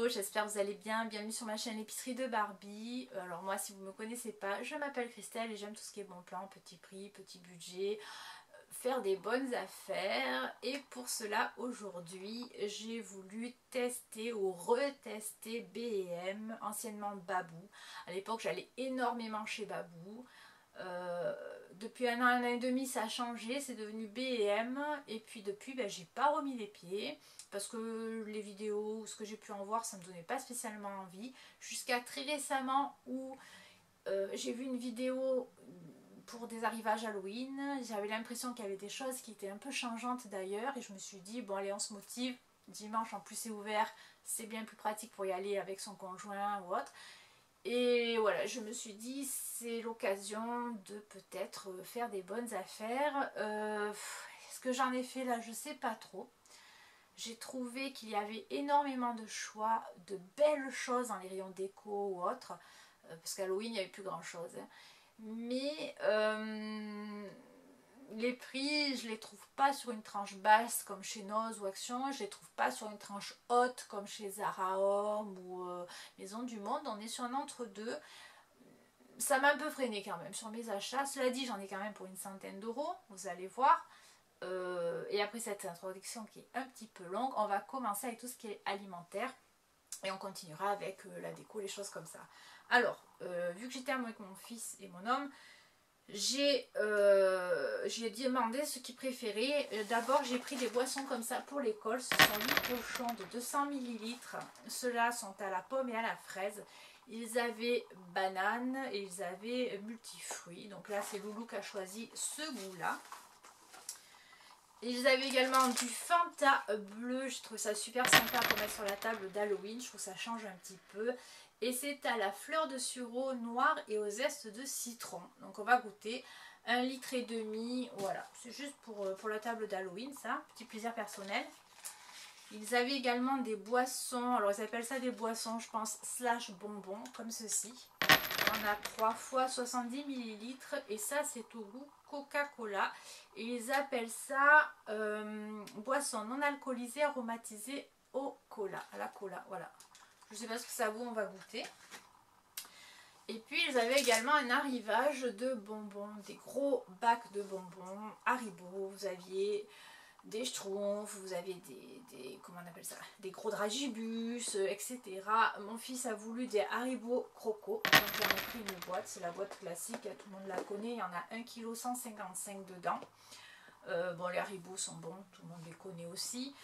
hello, j'espère que vous allez bien, bienvenue sur ma chaîne l'épicerie de Barbie. Alors moi, si vous ne me connaissez pas, je m'appelle Christelle et j'aime tout ce qui est bon plan, petit prix, petit budget, faire des bonnes affaires. Et pour cela, aujourd'hui, j'ai voulu tester ou retester B&M, anciennement Babou. À l'époque, j'allais énormément chez Babou. Depuis un an et demi ça a changé, c'est devenu B&M et puis depuis j'ai pas remis les pieds parce que les vidéos ou ce que j'ai pu en voir ça me donnait pas spécialement envie jusqu'à très récemment où j'ai vu une vidéo pour des arrivages Halloween. J'avais l'impression qu'il y avait des choses qui étaient un peu changeantes d'ailleurs et je me suis dit bon allez on se motive, dimanche en plus c'est ouvert, c'est bien plus pratique pour y aller avec son conjoint ou autre. Et voilà, je me suis dit, c'est l'occasion de peut-être faire des bonnes affaires. Est-ce que j'en ai fait là? Je sais pas trop. J'ai trouvé qu'il y avait énormément de choix, de belles choses dans les rayons déco ou autres. Parce qu'Halloween, il n'y avait plus grand-chose. Hein. Mais les prix, je les trouve pas sur une tranche basse comme chez Noz ou Action, je les trouve pas sur une tranche haute comme chez Zara Home ou Maison du Monde. On est sur un entre-deux. Ça m'a un peu freiné quand même sur mes achats. Cela dit, j'en ai quand même pour une centaine d'euros, vous allez voir. Et après cette introduction qui est un petit peu longue, on va commencer avec tout ce qui est alimentaire. Et on continuera avec la déco, les choses comme ça. Alors, vu que j'étais avec mon fils et mon homme, j'ai demandé ce qu'ils préféraient. D'abord j'ai pris des boissons comme ça pour l'école. Ce sont 8 pochons de 200 ml. Ceux-là sont à la pomme et à la fraise. Ils avaient banane et ils avaient multifruits. Donc là c'est Loulou qui a choisi ce goût-là. Ils avaient également du Fanta bleu. Je trouve ça super sympa pour mettre sur la table d'Halloween. Je trouve que ça change un petit peu. Et c'est à la fleur de sureau noire et au zeste de citron. Donc on va goûter 1,5 litre. Voilà, c'est juste pour la table d'Halloween ça. Petit plaisir personnel. Ils avaient également des boissons. Alors ils appellent ça des boissons je pense slash bonbons comme ceci. On a 3 fois 70 ml. Et ça c'est au goût Coca-Cola. Et ils appellent ça boisson non alcoolisée aromatisée au cola. À la cola, voilà. Je ne sais pas ce que ça vaut, on va goûter. Et puis ils avaient également un arrivage de bonbons, des gros bacs de bonbons Haribo. Vous aviez des Schtroumpfs, vous aviez des comment on appelle ça, des gros dragibus, etc. Mon fils a voulu des Haribo Croco, donc j'en ai pris une boîte, c'est la boîte classique, tout le monde la connaît, il y en a 1,155 kg dedans. Bon les Haribo sont bons, tout le monde les connaît aussi.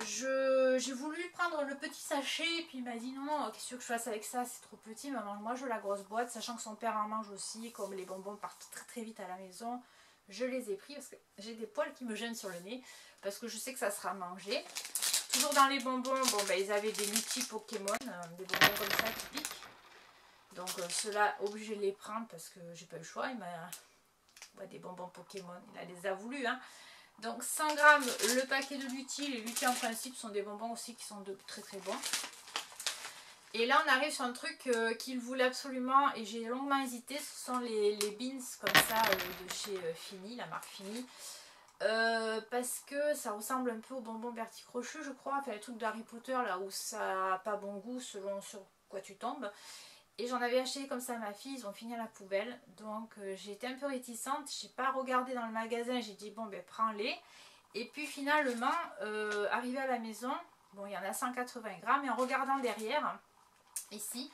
J'ai voulu prendre le petit sachet et puis il m'a dit non, qu'est-ce que je fasse avec ça, c'est trop petit maman, moi je veux la grosse boîte, sachant que son père en mange aussi, comme les bonbons partent très très vite à la maison, je les ai pris parce que j'ai des poils qui me gênent sur le nez, parce que je sais que ça sera mangé. Toujours dans les bonbons, bon ils avaient des multi-Pokémon, des bonbons comme ça qui piquent, donc ceux-là obligé de les prendre parce que j'ai pas le choix, il m'a des bonbons Pokémon, il les a voulu hein. Donc 100 grammes le paquet de Lutti. Les Lutti en principe sont des bonbons aussi qui sont de très très bons. Et là on arrive sur un truc qu'il voulait absolument et j'ai longuement hésité. Ce sont les beans comme ça de chez Fini, la marque Fini. Parce que ça ressemble un peu aux bonbons Bertie Crochu je crois. Enfin les trucs d'Harry Potter là où ça n'a pas bon goût selon sur quoi tu tombes. Et j'en avais acheté comme ça à ma fille, ils ont fini à la poubelle. Donc j'ai été un peu réticente, j'ai pas regardé dans le magasin, j'ai dit bon prends-les. Et puis finalement, arrivé à la maison, bon il y en a 180 grammes. Et en regardant derrière, ici,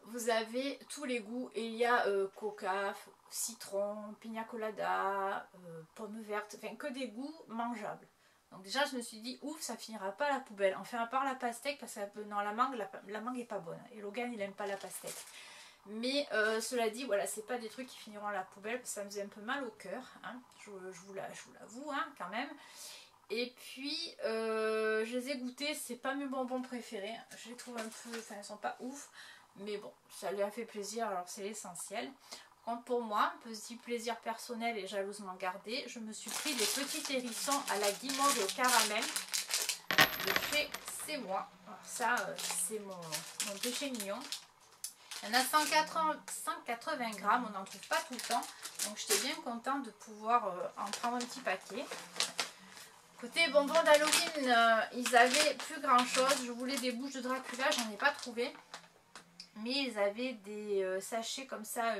vous avez tous les goûts. Et il y a coca, citron, pina colada, pomme verte, enfin que des goûts mangeables. Donc déjà je me suis dit ouf ça finira pas à la poubelle. Enfin à part la pastèque parce que non la mangue est pas bonne. Et Logan il aime pas la pastèque. Mais cela dit voilà c'est pas des trucs qui finiront à la poubelle parce que ça me faisait un peu mal au cœur. Hein. Je vous l'avoue hein, quand même. Et puis je les ai goûtés, c'est pas mes bonbons préférés. Je les trouve un peu, enfin ils sont pas ouf. Mais bon ça lui a fait plaisir alors c'est l'essentiel. Quand pour moi, petit plaisir personnel et jalousement gardé, je me suis pris des petits hérissons à la guimauve et au caramel de chez C'est Moi. Alors ça, c'est mon péché mignon. Il y en a 180 grammes, on n'en trouve pas tout le temps. Donc j'étais bien contente de pouvoir en prendre un petit paquet. Côté bonbons d'Halloween, ils avaient plus grand chose. Je voulais des bouches de Dracula, j'en ai pas trouvé. Mais ils avaient des sachets comme ça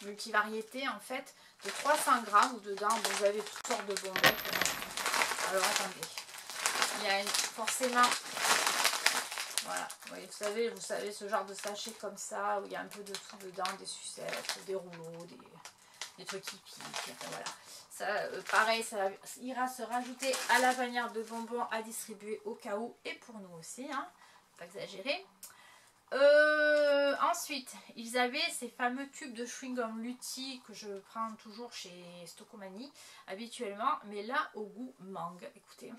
multivariétés en fait, de 300 grammes où dedans vous avez toutes sortes de bonbons. Alors attendez, il y a forcément, voilà, oui, vous savez ce genre de sachet comme ça où il y a un peu de tout dedans, des sucettes, des rouleaux, des trucs qui piquent, enfin, voilà. Ça, pareil, ça ira se rajouter à la panière de bonbons à distribuer au cas où et pour nous aussi, hein, pas exagérer. Ensuite, ils avaient ces fameux tubes de chewing-gum Lutti que je prends toujours chez Stocomanie habituellement, mais là au goût mangue. Écoutez,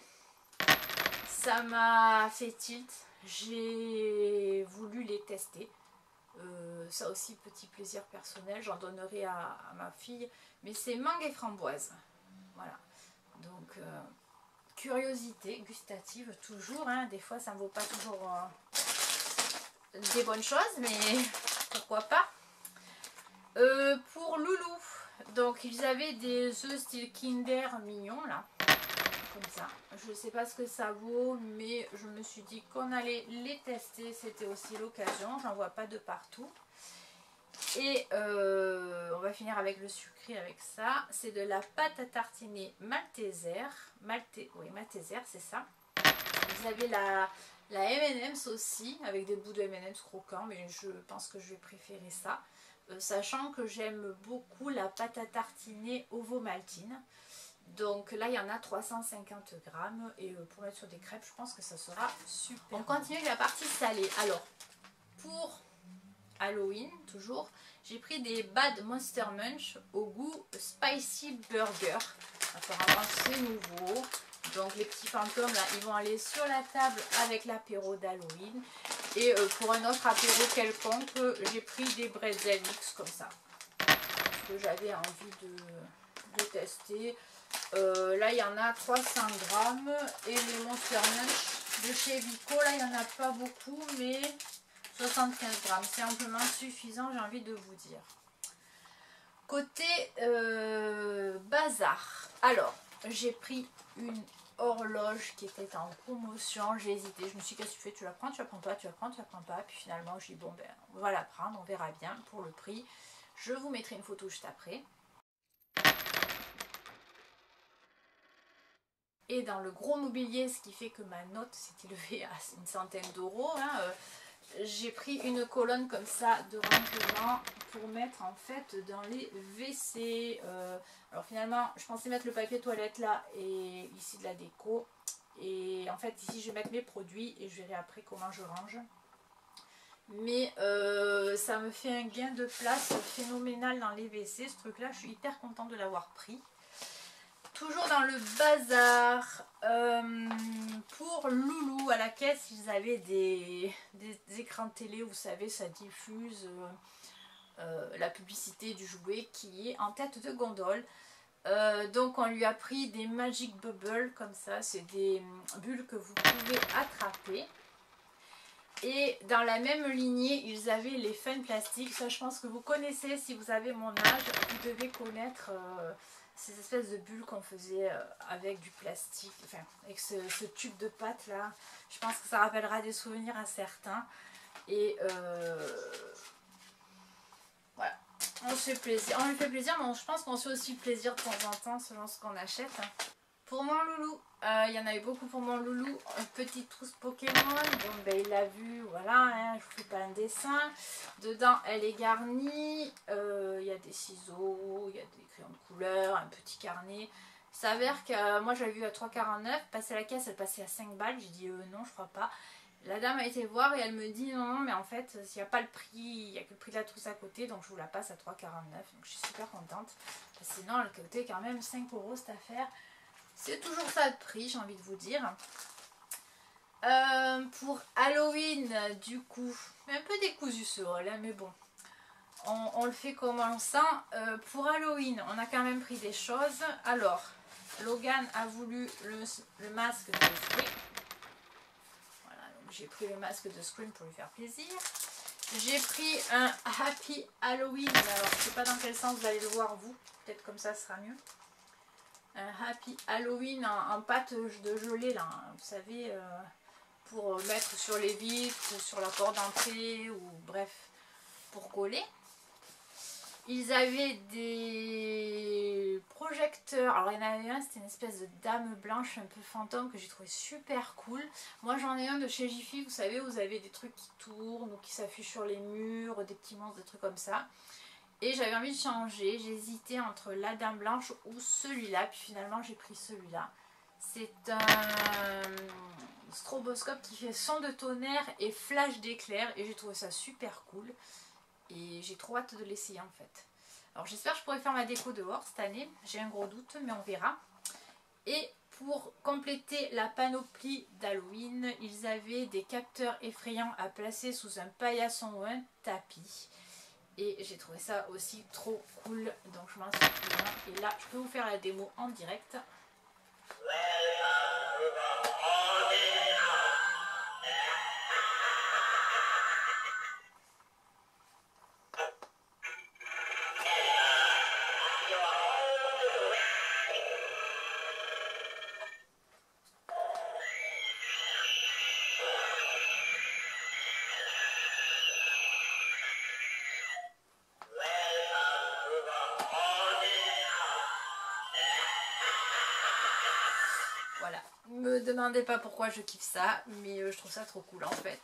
ça m'a fait tilt. J'ai voulu les tester. Ça aussi, petit plaisir personnel, j'en donnerai à ma fille, mais c'est mangue et framboise. Voilà, donc curiosité gustative toujours, hein. Des fois ça ne vaut pas toujours des bonnes choses, mais pourquoi pas. Pour Loulou, donc ils avaient des œufs style Kinder mignons là, comme ça. Je ne sais pas ce que ça vaut, mais je me suis dit qu'on allait les tester, c'était aussi l'occasion, j'en vois pas de partout. Et on va finir avec le sucré avec ça. C'est de la pâte à tartiner Malteser. Oui, Malteser, c'est ça. Vous avez la M&M's aussi, avec des bouts de M&M's croquants, mais je pense que je vais préférer ça. Sachant que j'aime beaucoup la pâte à tartiner Ovomaltine. Donc là, il y en a 350 grammes. Et pour mettre sur des crêpes, je pense que ça sera super. On continue avec la partie salée. Alors, pour Halloween, toujours, j'ai pris des Bad Monster Munch au goût Spicy Burger. Apparemment, c'est nouveau. Donc les petits fantômes là, ils vont aller sur la table avec l'apéro d'Halloween. Et pour un autre apéro quelconque, j'ai pris des bretzels mix comme ça. Parce que j'avais envie de tester. Là, il y en a 300 grammes. Et les Monster Munch de chez Vico, là, il n'y en a pas beaucoup, mais 75 grammes. C'est amplement suffisant, j'ai envie de vous dire. Côté bazar. Alors, j'ai pris une horloge qui était en promotion. J'ai hésité. Je me suis dit, qu'est-ce que tu fais? Tu la prends, tu la prends pas, tu la prends, tu la prends pas. Puis finalement, je dis, bon, ben, on va la prendre, on verra bien pour le prix. Je vous mettrai une photo juste après. Et dans le gros mobilier, ce qui fait que ma note s'est élevée à une centaine d'euros, hein, j'ai pris une colonne comme ça de rangement pour mettre en fait dans les WC. Alors finalement, je pensais mettre le papier toilette là et ici de la déco. Et en fait, ici, je vais mettre mes produits et je verrai après comment je range. Mais ça me fait un gain de place phénoménal dans les WC. Ce truc là, je suis hyper contente de l'avoir pris. Toujours dans le bazar, pour Loulou, à la caisse, ils avaient des écrans de télé, vous savez, ça diffuse la publicité du jouet qui est en tête de gondole. Donc on lui a pris des Magic Bubbles, comme ça, c'est des bulles que vous pouvez attraper. Et dans la même lignée, ils avaient les Fun Plastic, ça je pense que vous connaissez, si vous avez mon âge, vous devez connaître... ces espèces de bulles qu'on faisait avec du plastique, enfin avec ce tube de pâte là, je pense que ça rappellera des souvenirs à certains. Et voilà, on se fait plaisir, on lui fait plaisir, mais je pense qu'on se fait aussi plaisir de temps en temps selon ce qu'on achète. Pour mon loulou, il y en a eu beaucoup pour mon loulou, une petite trousse Pokémon, donc ben, il l'a vu, voilà, hein, je ne vous fais pas un dessin. Dedans elle est garnie, il y a des ciseaux, il y a des crayons de couleur, un petit carnet. Il s'avère que moi j'avais vu à 3,49, passer à la caisse elle passait à 5 balles, j'ai dit non je crois pas. La dame a été voir et elle me dit non mais en fait s'il n'y a pas le prix, il n'y a que le prix de la trousse à côté, donc je vous la passe à 3,49, donc je suis super contente. Parce que sinon elle coûtait quand même 5 € cette affaire. C'est toujours ça de prix, j'ai envie de vous dire. Pour Halloween, du coup, un peu décousu ce haul, hein, mais bon, on le fait comme on le sent. Pour Halloween, on a quand même pris des choses. Alors, Logan a voulu le masque de Scream. Voilà, donc j'ai pris le masque de Scream pour lui faire plaisir. J'ai pris un Happy Halloween. Alors, je ne sais pas dans quel sens vous allez le voir, vous. Peut-être comme ça, ce sera mieux. un Happy Halloween en pâte de gelée là, vous savez, pour mettre sur les vitres, sur la porte d'entrée ou bref, pour coller. Ils avaient des projecteurs, alors il y en avait un, c'était une espèce de dame blanche un peu fantôme que j'ai trouvé super cool. Moi j'en ai un de chez Jiffy, vous savez, vous avez des trucs qui tournent ou qui s'affichent sur les murs, des petits monstres, des trucs comme ça. Et j'avais envie de changer, j'hésitais entre la dame blanche ou celui-là, puis finalement j'ai pris celui-là. C'est un stroboscope qui fait son de tonnerre et flash d'éclair et j'ai trouvé ça super cool. Et j'ai trop hâte de l'essayer en fait. Alors j'espère que je pourrai faire ma déco dehors cette année. J'ai un gros doute mais on verra. Et pour compléter la panoplie d'Halloween, ils avaient des capteurs effrayants à placer sous un paillasson ou un tapis. Et j'ai trouvé ça aussi trop cool. Donc je m'en suis pris un. Et là je peux vous faire la démo en direct. Voilà, me demandez pas pourquoi je kiffe ça, mais je trouve ça trop cool en fait.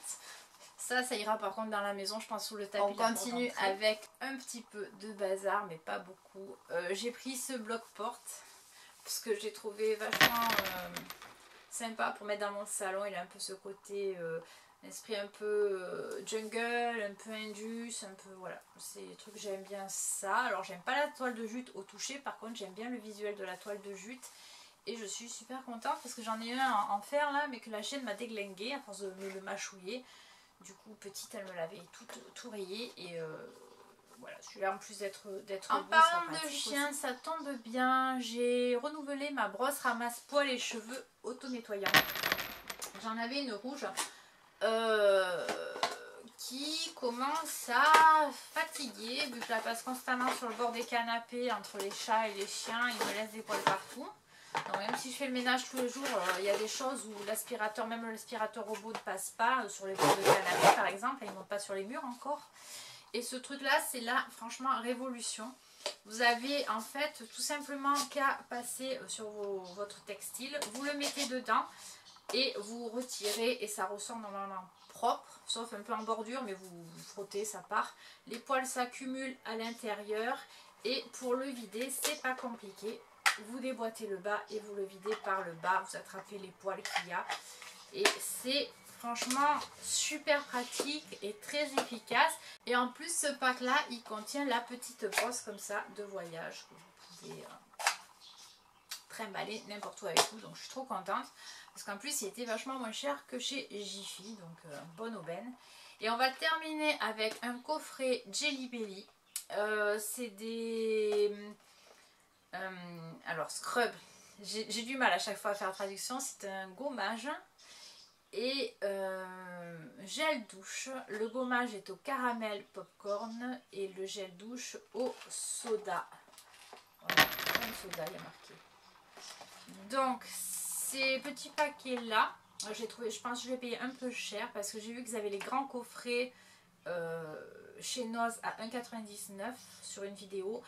Ça ira par contre dans la maison, je pense, sous le tapis. On continue avec un petit peu de bazar, mais pas beaucoup. J'ai pris ce bloc-porte, parce que j'ai trouvé vachement sympa pour mettre dans mon salon. Il a un peu ce côté esprit un peu jungle, un peu indus, un peu voilà. C'est des trucs, j'aime bien ça. Alors j'aime pas la toile de jute au toucher, par contre j'aime bien le visuel de la toile de jute. Et je suis super contente parce que j'en ai un en fer là, mais que la chaîne m'a déglingué à force de me le mâchouiller. Du coup, petite, elle me l'avait tout rayé. Et voilà, celui-là en plus d'être en parlant de chien, ça tombe bien. J'ai renouvelé ma brosse ramasse poils et cheveux auto-nettoyant. J'en avais une rouge qui commence à fatiguer. Vu que je la passe constamment sur le bord des canapés entre les chats et les chiens, ils me laissent des poils partout. Donc même si je fais le ménage tous les jours, il y a des choses où l'aspirateur, même l'aspirateur robot ne passe pas sur les bords de canapé par exemple, il ne monte pas sur les murs encore. Et ce truc là, c'est là franchement révolution. Vous avez en fait tout simplement qu'à passer sur votre textile, vous le mettez dedans et vous retirez et ça ressort normalement propre, sauf un peu en bordure, mais vous frottez, ça part. Les poils s'accumulent à l'intérieur et pour le vider, c'est pas compliqué. Vous déboîtez le bas et vous le videz par le bas, vous attrapez les poils qu'il y a et c'est franchement super pratique et très efficace. Et en plus ce pack là il contient la petite brosse comme ça de voyage que vous pouvez trimballer n'importe où avec vous, donc je suis trop contente parce qu'en plus il était vachement moins cher que chez Jiffy, donc bonne aubaine. Et on va terminer avec un coffret Jelly Belly. C'est des... alors scrub, j'ai du mal à chaque fois à faire la traduction, c'est un gommage et gel douche. Le gommage est au caramel popcorn et le gel douche au soda. Voilà, comme soda il y a marqué. Donc ces petits paquets là, j'ai trouvé, je pense que je l'ai payé un peu cher parce que j'ai vu qu'ils avaient les grands coffrets chez Noz à 1,99 sur une vidéo.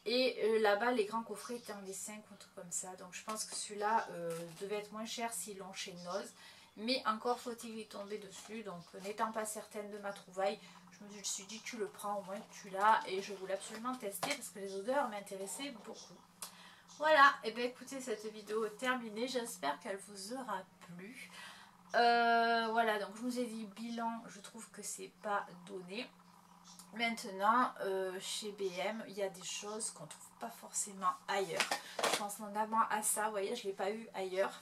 Et là-bas, les grands coffrets étaient en des 5 ou un truc comme ça. Donc je pense que celui-là devait être moins cher s'ils l'ont chez Noz. Mais encore faut-il y tomber dessus. Donc n'étant pas certaine de ma trouvaille, je me suis dit tu le prends, au moins tu l'as. Et je voulais absolument tester parce que les odeurs m'intéressaient beaucoup. Voilà, et bien écoutez, cette vidéo est terminée. J'espère qu'elle vous aura plu. Voilà, donc je vous ai dit bilan, je trouve que c'est pas donné. Maintenant, chez BM, il y a des choses qu'on ne trouve pas forcément ailleurs. Je pense notamment à ça, vous voyez, je ne l'ai pas eu ailleurs.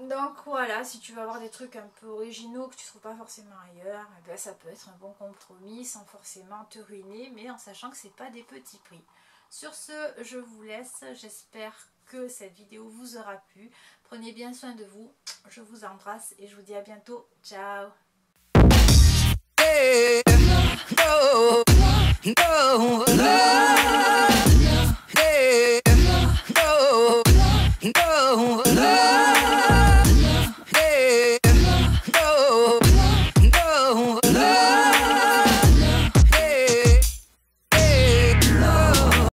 Donc voilà, si tu veux avoir des trucs un peu originaux que tu ne trouves pas forcément ailleurs, eh bien, ça peut être un bon compromis sans forcément te ruiner, mais en sachant que ce n'est pas des petits prix. Sur ce, je vous laisse. J'espère que cette vidéo vous aura plu. Prenez bien soin de vous. Je vous embrasse et je vous dis à bientôt. Ciao! No, no, no.